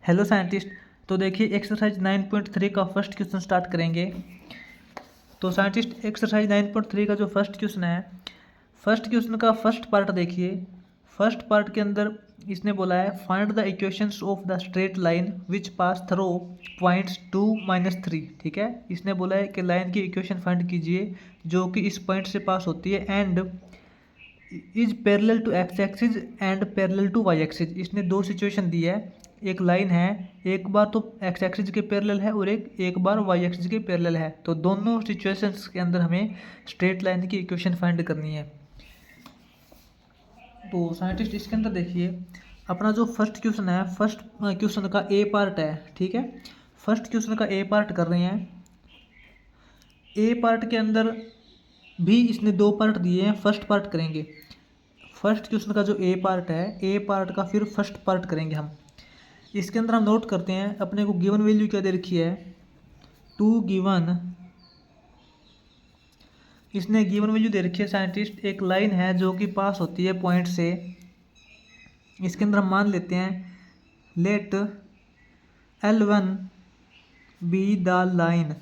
Hello scientist. तो देखिए exercise 9.3 का फर्स्ट क्वेश्चन स्टार्ट करेंगे। तो साइंटिस्ट एक्सरसाइज 9.3 का जो फर्स्ट क्वेश्चन है, फर्स्ट क्वेश्चन का फर्स्ट पार्ट देखिए। फर्स्ट पार्ट के अंदर इसने बोला है find the equations of the straight line which pass through points 2-3। ठीक है, इसने बोला है कि लाइन की इक्वेशन फाइंड कीजिए जो कि इस पॉइंट से पास होती है and is parallel to x axis and parallel to y axis. इसने दो सिचुएशन दी है, एक लाइन है, एक बार तो एक्स एक्सिस के पैरेलल है और एक बार वाई एक्सिस के पैरेलल है। तो दोनों सिचुएशंस के अंदर हमें स्ट्रेट लाइन की इक्वेशन फाइंड करनी है। तो साइंटिस्ट इसके अंदर देखिए अपना जो फर्स्ट क्वेश्चन है, फर्स्ट क्वेश्चन का ए पार्ट है। ठीक है, फर्स्ट क्वेश्चन का ए पार्ट कर रहे हैं। ए पार्ट के अंदर भी इसने दो पार्ट दिए हैं, फर्स्ट पार्ट करेंगे। फर्स्ट क्वेश्चन का जो ए पार्ट है, ए पार्ट का फिर फर्स्ट पार्ट करेंगे हम। इसके अंदर हम नोट करते हैं अपने को गिवन वैल्यू क्या दे रखी है, 2 गिवन। इसने गिवन वैल्यू दे रखी है साइंटिस्ट, एक लाइन है जो कि पास होती है पॉइंट से। इसके अंदर हम मान लेते हैं late L1 be the line.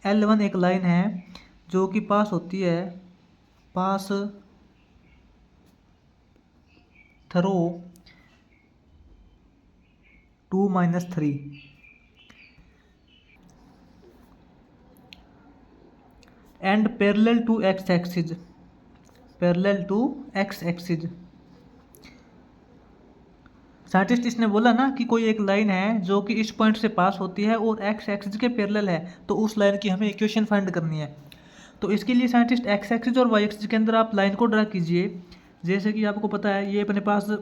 L1 एक लाइन है जो कि पास होती है, pass through 2-3 and parallel to x axis, parallel to x axis. Scientist इसने बोला ना कि कोई एक लाइन है जो कि इस पॉइंट से पास होती है और एक्स एक्सिस के पैरेलल है, तो उस लाइन की हमें इक्वेशन फाइंड करनी है। तो इसके लिए साइंटिस्ट एक्स एक्सिस और वाई एक्सिस के अंदर आप लाइन को ड्रा कीजिए। जैसे कि आपको पता है ये अपने पास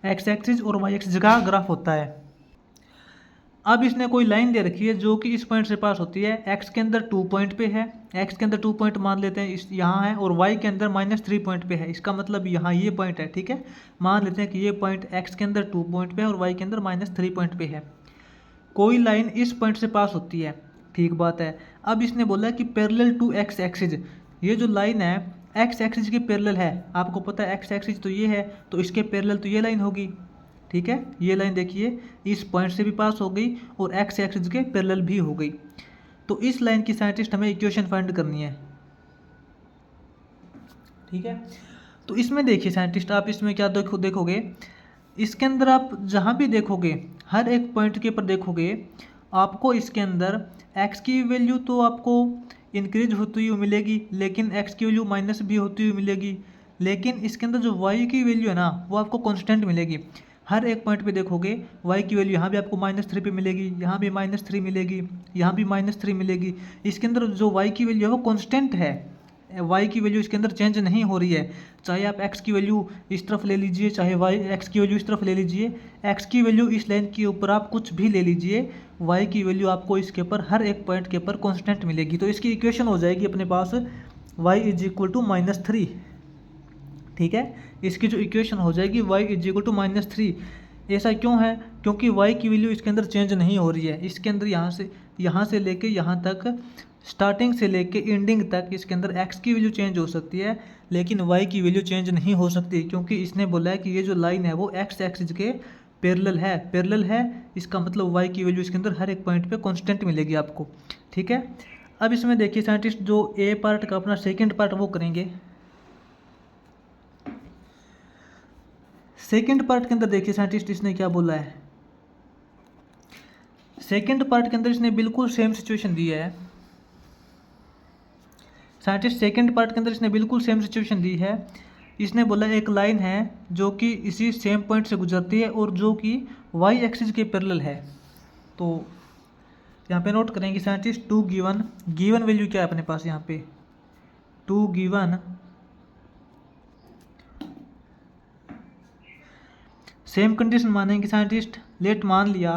एक्स एक्सिस और वाई एक्सिस का ग्राफ होता है। अब इसने कोई लाइन दे रखी है जो कि इस पॉइंट से पास होती है, एक्स के अंदर 2 पॉइंट पे है, एक्स के अंदर 2 पॉइंट मान लेते हैं इस यहाँ है, और वाई के अंदर -3 पॉइंट पे है। इसका मतलब यहाँ ये पॉइंट है। ठीक है, मान लेते हैं कि ये पॉइंट एक्स के अंदर 2 पॉइंट पे है और वाई के अंदर -3 पॉइंट पे है। कोई लाइन इस पॉइंट से पास होती है, ठीक बात है। अब इसने बोला कि पैरेलल टू एक्स एक्सिस, ये जो लाइन है एक्स एक्सिस के पैरेलल है। आपको पता है एक्स एक्सिस तो ये है, तो इसके पैरेलल तो ये लाइन होगी। ठीक है, ये लाइन देखिए इस पॉइंट से भी पास हो गई और एक्स एक्सिस के पैरेलल भी हो गई। तो इस लाइन की साइंटिस्ट हमें इक्वेशन फाइंड करनी है। ठीक है, तो इसमें देखिए साइंटिस्ट आप इसमें क्या देखोगे, इसके अंदर आप जहाँ भी देखोगे हर एक पॉइंट के ऊपर देखोगे, आपको इसके अंदर एक्स की वैल्यू तो आपको इंक्रीज होती हुई मिलेगी, लेकिन एक्स की वैल्यू माइनस भी होती हुई मिलेगी। लेकिन इसके अंदर जो वाई की वैल्यू है ना, वो आपको कांस्टेंट मिलेगी। हर एक पॉइंट पे देखोगे वाई की वैल्यू यहाँ भी आपको -3 पे मिलेगी, यहाँ भी -3 मिलेगी, यहाँ भी -3 मिलेगी। इसके अंदर जो वाई की वैल्यू है वो कांस्टेंट है, वाई की वैल्यू इसके अंदर चेंज नहीं हो रही है। चाहे आप एक्स की वैल्यू इस तरफ ले लीजिए, चाहे वाई एक्स की वैल्यू इस तरफ ले लीजिए, एक्स की वैल्यू इस लाइन के ऊपर आप कुछ भी ले लीजिए, वाई की वैल्यू आपको इसके ऊपर हर एक पॉइंट के ऊपर कांस्टेंट मिलेगी। तो इसकी इक्वेशन हो जाएगी अपने पास y = -3। ठीक है, इसकी जो इक्वेशन हो जाएगी y = -3। ऐसा क्यों है? क्योंकि y की वैल्यू इसके अंदर चेंज नहीं हो रही है। इसके अंदर यहाँ से लेके यहाँ तक, स्टार्टिंग से लेके एंडिंग तक इसके अंदर x की वैल्यू चेंज हो सकती है, लेकिन y की वैल्यू चेंज नहीं हो सकती, क्योंकि इसने बोला है कि ये जो लाइन है वो x एक्सिस के पैरेलल है। इसका मतलब y की वैल्यू इसके अंदर हर एक पॉइंट पे कांस्टेंट मिलेगी आपको। ठीक है, अब इसमें देखिए साइंटिस्ट जो ए पार्ट का अपना सेकेंड पार्ट वो करेंगे। सेकेंड पार्ट के अंदर देखिए साइंटिस्ट इसने क्या बोला है, सेकेंड पार्ट के अंदर इसने बिल्कुल सेम सिचुएशन दी है। साइंटिस्ट सेकेंड पार्ट के अंदर इसने बिल्कुल सेम सिचुएशन दी है। इसने बोला एक लाइन है जो कि इसी सेम पॉइंट से गुजरती है और जो कि वाई एक्सिस के पैरेलल है। तो यहाँ पे नोट करेंगे साइंटिस्ट 2 गिवन वैल्यू क्या है अपने पास, यहाँ पे 2 गिवन। सेम कंडीशन मानेंगे साइंटिस्ट, लेट मान लिया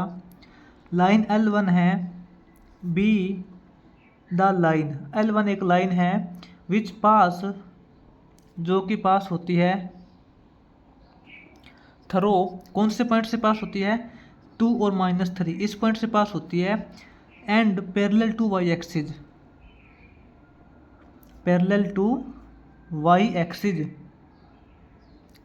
लाइन L1 है, बी द लाइन, L1 एक लाइन है विच पास, जो कि पास होती है थ्रू, कौन से पॉइंट से पास होती है, 2 और -3 इस पॉइंट से पास होती है, and parallel to y axis, parallel to y axis,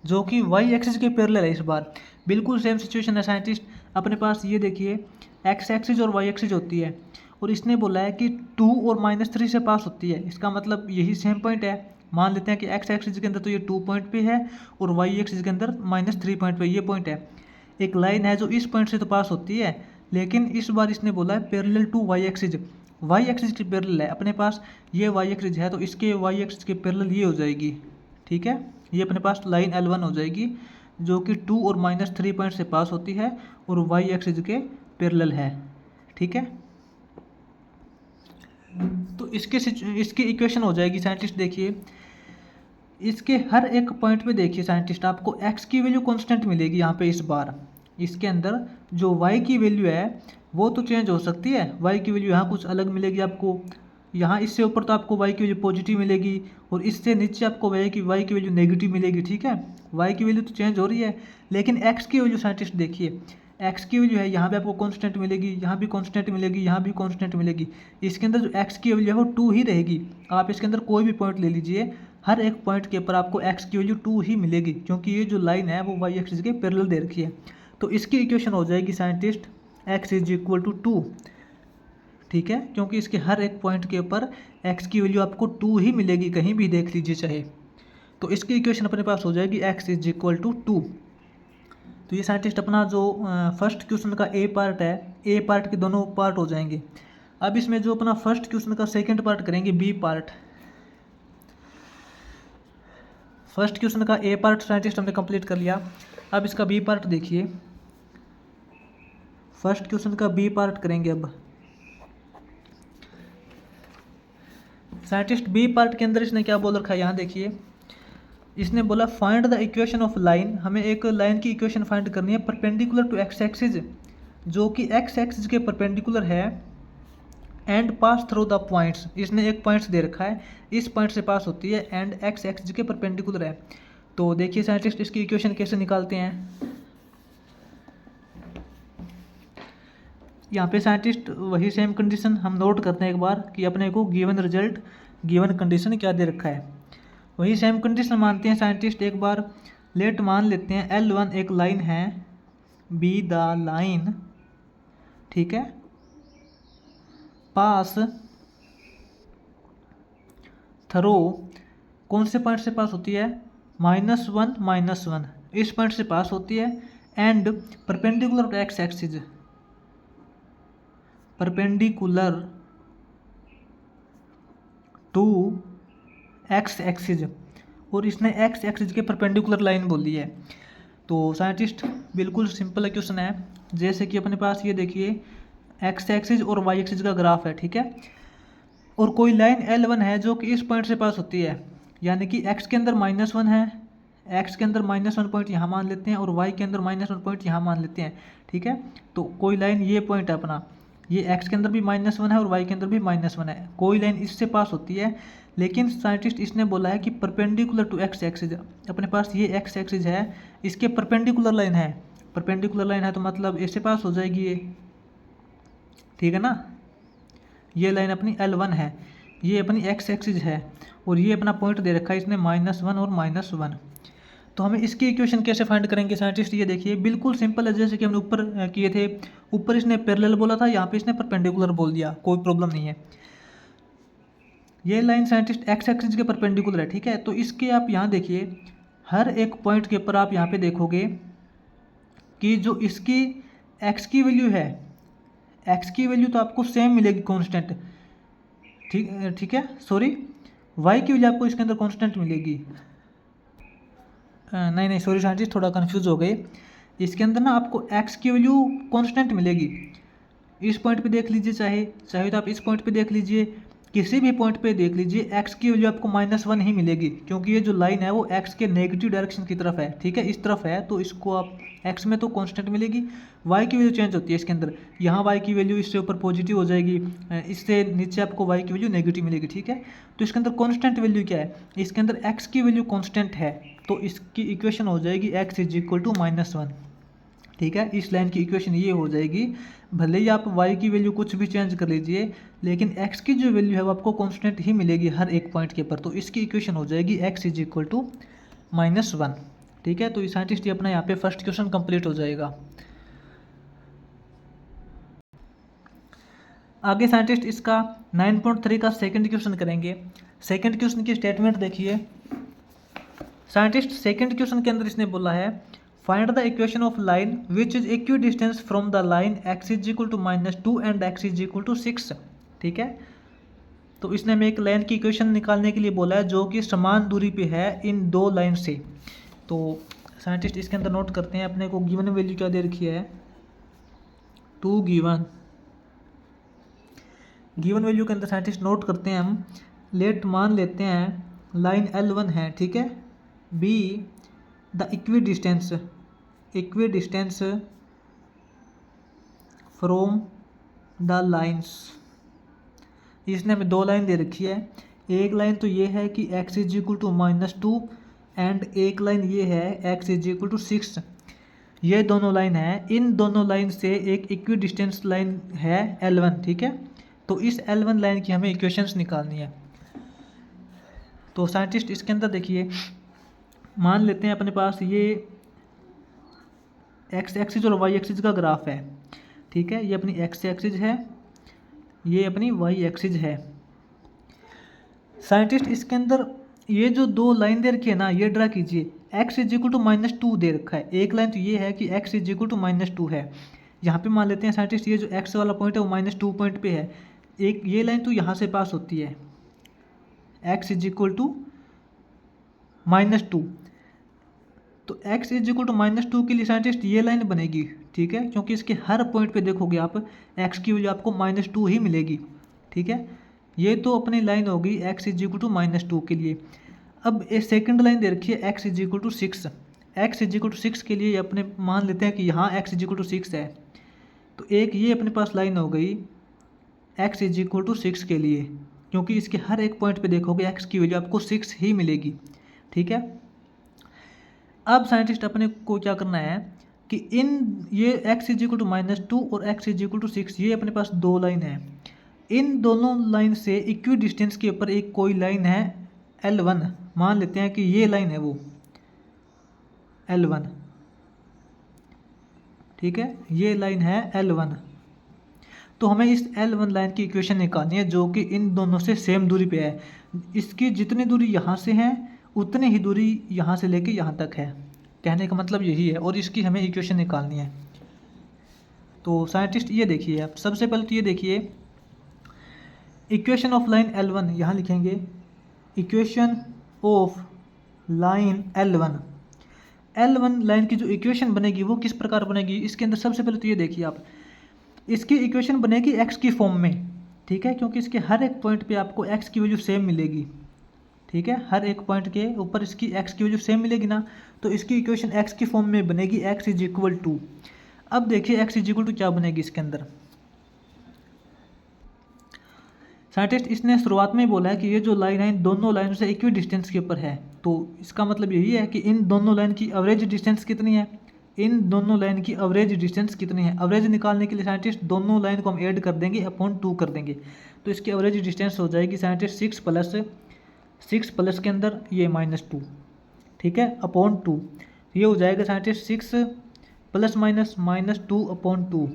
जो कि वाई एक्सिस के पैरेलल है। इस बार बिल्कुल सेम सिचुएशन है साइंटिस्ट। अपने पास ये देखिए एक्स एक्सिस और वाई एक्सिस होती है, और इसने बोला है कि 2 और -3 से पास होती है। इसका मतलब यही सेम पॉइंट है। मान लेते हैं कि एक्स एक्सिस के अंदर तो ये 2 पॉइंट पे है और वाई एक्सिस के अंदर -3 पॉइंट पे ये पॉइंट है। एक लाइन है जो इस पॉइंट से तो पास होती है, लेकिन इस बार इसने बोला है parallel to y axis. Y axis के पैरेलल है अपने पास, ये वाई एक्सिस है तो इसके वाई एक्सिस के पैरेलल ये हो जाएगी। ठीक है, ये अपने पास लाइन L1 हो जाएगी जो कि 2 और -3 पॉइंट से पास होती है और वाई एक्सिस के पैरेलल है। ठीक है, तो इसकी इक्वेशन हो जाएगी साइंटिस्ट। देखिए इसके हर एक पॉइंट पे देखिए साइंटिस्ट, आपको x की वैल्यू कांस्टेंट मिलेगी यहाँ पे। इस बार इसके अंदर जो y की वैल्यू है वो तो चेंज हो सकती है, y की वैल्यू यहाँ कुछ अलग मिलेगी आपको, यहाँ इससे ऊपर तो आपको y की वैल्यू पॉजिटिव मिलेगी और इससे नीचे आपको y की वैल्यू नेगेटिव मिलेगी। ठीक है, y की वैल्यू तो चेंज हो रही है, लेकिन x की वैल्यू साइंटिस्ट देखिए, x की वैल्यू है यहाँ पे आपको कांस्टेंट मिलेगी, यहाँ भी कांस्टेंट मिलेगी, यहाँ भी कांस्टेंट मिलेगी। इसके अंदर जो x की वैल्यू है वो 2 ही रहेगी। आप इसके अंदर कोई भी पॉइंट ले लीजिए, हर एक पॉइंट के ऊपर आपको x की वैल्यू 2 ही मिलेगी, क्योंकि ये जो लाइन है वो y एक्सिस के पैरेलल दे रखी है। तो इसकी इक्वेशन हो जाएगी साइंटिस्ट x = 2। ठीक है, क्योंकि इसके हर एक पॉइंट के ऊपर x की वैल्यू आपको 2 ही मिलेगी, कहीं भी देख लीजिए चाहे। तो इसकी इक्वेशन अपने पास हो जाएगी x = 2। तो ये साइंटिस्ट अपना जो फर्स्ट क्वेश्चन का ए पार्ट है, ए पार्ट के दोनों पार्ट हो जाएंगे। अब इसमें जो अपना फर्स्ट क्वेश्चन का सेकंड पार्ट करेंगे, बी पार्ट। फर्स्ट क्वेश्चन का ए पार्ट साइंटिस्ट हमने कंप्लीट कर लिया। अब इसका बी पार्ट देखिए, फर्स्ट क्वेश्चन का बी पार्ट करेंगे। अब साइंटिस्ट बी पार्ट के अंदर इसने क्या बोल रखा है, यहाँ देखिए। इसने बोला find the equation of line, हमें एक लाइन की इक्वेशन फाइंड करनी है परपेंडिकुलर टू एक्स एक्सिस, जो कि एक्स एक्सिस के परपेंडिकुलर है, and pass through the points. इसने एक पॉइंट्स दे रखा है, इस पॉइंट से पास होती है एंड एक्स एक्सिस के परपेंडिकुलर है। तो देखिए साइंटिस्ट इसकी इक्वेशन कैसे निकालते हैं। यहाँ पे साइंटिस्ट वही सेम कंडीशन हम नोट करते हैं एक बार कि अपने को गिवन रिजल्ट, गिवन कंडीशन क्या दे रखा है, वही सेम कंडीशन मानते हैं साइंटिस्ट। एक बार लेट मान लेते हैं L1 एक लाइन है, बी द लाइन, ठीक है, पास थ्रू कौन से पॉइंट से पास होती है, -1 -1 इस पॉइंट से पास होती है, and perpendicular to x axis, perpendicular to x axis, और इसने एक्स एक्सिस के परपेंडिकुलर लाइन बोली है। तो साइंटिस्ट बिल्कुल सिंपल क्वेश्चन है। जैसे कि अपने पास ये देखिए एक्स एक्सिस और वाई एक्सिस का ग्राफ है, ठीक है, और कोई लाइन L1 है जो कि इस पॉइंट से पास होती है, यानी कि x के अंदर -1 है, x के अंदर -1 पॉइंट यहाँ मान लेते हैं और y के अंदर -1 पॉइंट यहाँ मान लेते हैं। ठीक है, तो कोई लाइन ये पॉइंट है अपना, ये x के अंदर भी -1 है और y के अंदर भी -1 है, कोई लाइन इससे पास होती है। लेकिन साइंटिस्ट इसने बोला है कि परपेंडिकुलर टू एक्स एक्सिस, अपने पास ये एक्स एक्सिस है, इसके परपेंडिकुलर लाइन है, परपेंडिकुलर लाइन है तो मतलब इससे पास हो जाएगी ये, ठीक है ना। ये लाइन अपनी L1 है, ये अपनी एक्स एक्सिस है, और ये अपना पॉइंट दे रखा है इसने -1 और -1। तो हमें इसकी इक्वेशन कैसे फाइंड करेंगे साइंटिस्ट, ये देखिए बिल्कुल सिंपल है, जैसे कि हमने ऊपर किए थे। ऊपर इसने पैरेलल बोला था, यहाँ पे इसने परपेंडिकुलर बोल दिया, कोई प्रॉब्लम नहीं है। ये लाइन साइंटिस्ट एक्स एक्सिस के परपेंडिकुलर है, ठीक है। तो इसके आप यहाँ देखिए हर एक पॉइंट के ऊपर आप यहाँ पे देखोगे कि जो इसकी एक्स की वैल्यू है, एक्स की वैल्यू तो आपको सेम मिलेगी कांस्टेंट, ठीक है, सॉरी वाई की वैल्यू आपको इसके अंदर कांस्टेंट मिलेगी। नहीं सॉरी साइंटिस्ट थोड़ा कंफ्यूज हो गए। इसके अंदर ना आपको एक्स की वैल्यू कांस्टेंट मिलेगी। इस पॉइंट पे देख लीजिए, चाहे तो आप इस पॉइंट पे देख लीजिए, किसी भी पॉइंट पे देख लीजिए, एक्स की वैल्यू आपको -1 ही मिलेगी, क्योंकि ये जो लाइन है वो एक्स के नेगेटिव डायरेक्शन की तरफ है, ठीक है, इस तरफ है, तो इसको आप एक्स में तो कांस्टेंट मिलेगी। वाई की वैल्यू चेंज होती है इसके अंदर, यहाँ वाई की वैल्यू इससे ऊपर पॉजिटिव हो जाएगी, इससे नीचे आपको वाई की वैल्यू नेगेटिव मिलेगी, ठीक है। तो इसके अंदर कांस्टेंट वैल्यू क्या है, इसके अंदर एक्स की वैल्यू कांस्टेंट है, तो इसकी इक्वेशन हो जाएगी x = -1, ठीक है। इस लाइन की इक्वेशन ये हो जाएगी। भले ही आप y की वैल्यू कुछ भी चेंज कर लीजिए, लेकिन x की जो वैल्यू है वो आपको कांस्टेंट ही मिलेगी हर एक पॉइंट के ऊपर, तो इसकी इक्वेशन हो जाएगी x = -1, ठीक है, तो साइंटिस्ट ये अपना यहाँ पे फर्स्ट क्वेश्चन कंप्लीट हो जाएगा। आगे साइंटिस्ट इसका 9.3 का सेकंड क्वेश्चन करेंगे। सेकंड क्वेश्चन की स्टेटमेंट देखिए। साइंटिस्ट सेकंड क्वेश्चन के अंदर इसने बोला है find the equation of line which is equidistance from the line x is equal to -2 and x is equal to 6। ठीक है, तो इसने हमें एक लाइन की इक्वेशन निकालने के लिए बोला है जो कि समान दूरी पे है इन दो लाइन से। तो साइंटिस्ट इसके अंदर नोट करते हैं अपने को गिवन वैल्यू क्या दे रखी है, 2 गिवन वैल्यू के अंदर साइंटिस्ट नोट करते हैं हम लेट मान लेते हैं लाइन L1 है। ठीक है, be the equi distance from the lines. इसने हमें दो लाइन दे रखी है, एक लाइन तो ये है कि x is equal to -2 and एक लाइन ये है x इज इक्वल टू 6। ये दोनों लाइन है, इन दोनों लाइन से एक इक्वी डिस्टेंस लाइन है L1। ठीक है, तो इस L1 लाइन की हमें इक्वेशंस निकालनी है। तो साइंटिस्ट इसके अंदर देखिए मान लेते हैं अपने पास ये x एक्सिस और y एक्सिस का ग्राफ है। ठीक है, ये अपनी x एक्सिस है, ये अपनी y एक्सिस है। साइंटिस्ट इसके अंदर ये जो दो लाइन दे रखी है ना, ये ड्रा कीजिए। x इज इक्वल टू -2 दे रखा है, एक लाइन तो ये है कि x इज इक्वल टू -2 है। यहाँ पे मान लेते हैं साइंटिस्ट ये जो x वाला पॉइंट है वो -2 पॉइंट पे है, एक ये लाइन तो यहाँ से पास होती है x इज इक्वल टू -2। तो x इज इक्वल टू -2 के लिए साइंटिस्ट ये लाइन बनेगी। ठीक है, क्योंकि इसके हर पॉइंट पे देखोगे आप x की वैल्यू आपको -2 ही मिलेगी। ठीक है, ये तो अपनी लाइन होगी x इज इक्वल टू -2 के लिए। अब ये सेकंड लाइन दे रखी है x is equal to 6। x is equal to 6 के लिए अपने मान लेते हैं कि यहाँ x इज इक्वल टू 6 है, तो एक ये अपने पास लाइन हो गई x इज इक्वल टू 6 के लिए, क्योंकि इसके हर एक पॉइंट पे देखोगे x की वैल्यू आपको 6 ही मिलेगी। ठीक है, अब साइंटिस्ट अपने को क्या करना है कि इन ये x इज इक्वल टू -2 और x इज इक्वल टू 6 ये अपने पास दो लाइन है, इन दोनों लाइन से इक्वी डिस्टेंस के ऊपर एक कोई लाइन है L1। मान लेते हैं कि ये लाइन है वो L1। ठीक है, ये लाइन है L1। तो हमें इस L1 लाइन की इक्वेशन निकालनी है जो कि इन दोनों से सेम दूरी पे है। इसकी जितनी दूरी यहाँ से है उतनी ही दूरी यहाँ से लेके यहाँ तक है, कहने का मतलब यही है, और इसकी हमें इक्वेशन निकालनी है। तो साइंटिस्ट ये देखिए, आप सबसे पहले तो ये देखिए इक्वेशन ऑफ लाइन L1, यहाँ लिखेंगे equation of line L1 line की जो इक्वेशन बनेगी वो किस प्रकार बनेगी। इसके अंदर सबसे पहले तो ये देखिए आप, इसकी इक्वेशन बनेगी x की फॉर्म में। ठीक है, क्योंकि इसके हर एक पॉइंट पे आपको x की वैल्यू सेम मिलेगी। ठीक है, हर एक पॉइंट के ऊपर इसकी x की वैल्यू सेम मिलेगी ना, तो इसकी इक्वेशन x की फॉर्म में बनेगी x इज इक्वल टू। अब देखिए x इज इक्वल टू क्या बनेगी इसके अंदर। साइंटिस्ट इसने शुरुआत में ही बोला है कि ये जो लाइन है दोनों लाइन से इक्वी डिस्टेंस के ऊपर है, तो इसका मतलब यही है कि इन दोनों लाइन की एवरेज डिस्टेंस कितनी है, इन दोनों लाइन की एवरेज डिस्टेंस कितनी है। एवरेज निकालने के लिए साइंटिस्ट दोनों लाइन को हम ऐड कर देंगे अपॉन 2 कर देंगे, तो इसकी एवरेज डिस्टेंस हो जाएगी साइंटिस्ट 6 प्लस के अंदर ये -2। ठीक है, अपॉन 2, ये हो जाएगा साइंटिस्ट 6 प्लस -2 अपॉन 2।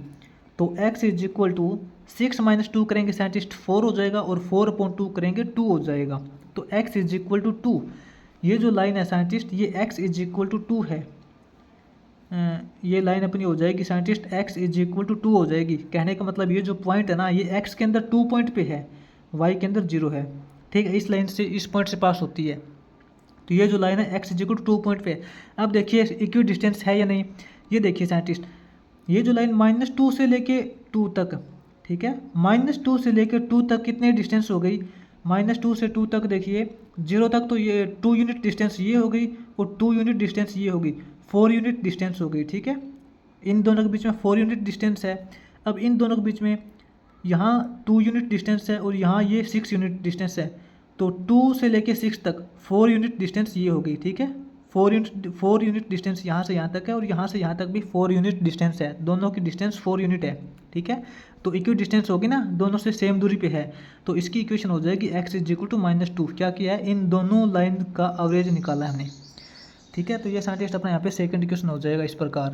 तो x इज इक्वल टू 6 - 2 करेंगे साइंटिस्ट 4 हो जाएगा, और 4 अपॉन 2 करेंगे 2 हो जाएगा। तो x इज इक्वल टू 2, ये जो लाइन है साइंटिस्ट ये x इज इक्वल टू 2 है। ये लाइन अपनी हो जाएगी scientist x is equal to 2 हो जाएगी। कहने का मतलब ये जो पॉइंट है ना ये x के अंदर 2 पॉइंट पे है, y के अंदर 0 है। ठीक है, इस लाइन से इस पॉइंट से पास होती है, तो ये जो लाइन है x is equal to 2 point पे है। अब देखिए इक्वी डिस्टेंस है या नहीं, ये देखिए साइंटिस्ट ये जो लाइन -2 से लेके 2 तक, ठीक है, -2 से लेके 2 तक कितने डिस्टेंस हो गई, -2 से 2 तक देखिए 0 तक, तो ये 2 यूनिट डिस्टेंस ये हो गई और 2 यूनिट डिस्टेंस ये हो गई, 4 यूनिट डिस्टेंस हो गई। ठीक है, इन दोनों के बीच में 4 यूनिट डिस्टेंस है। अब इन दोनों के बीच में यहाँ 2 यूनिट डिस्टेंस है और यहाँ ये 6 यूनिट डिस्टेंस है, तो 2 से लेके 6 तक 4 यूनिट डिस्टेंस ये हो गई। ठीक है, 4 यूनिट डिस्टेंस यहाँ से यहाँ तक है और यहाँ से यहाँ तक भी 4 यूनिट डिस्टेंस है, दोनों की डिस्टेंस 4 यूनिट है। ठीक है, तो इक्वी डिस्टेंस होगी ना, दोनों से सेम दूरी पे है, तो इसकी इक्वेशन हो जाएगी x इज इक्वल टू -2। क्या किया है, इन दोनों लाइन का एवरेज निकाला है हमने। ठीक है, तो ये साइंटिस्ट अपना यहाँ पे सेकंड क्वेश्चन हो जाएगा इस प्रकार।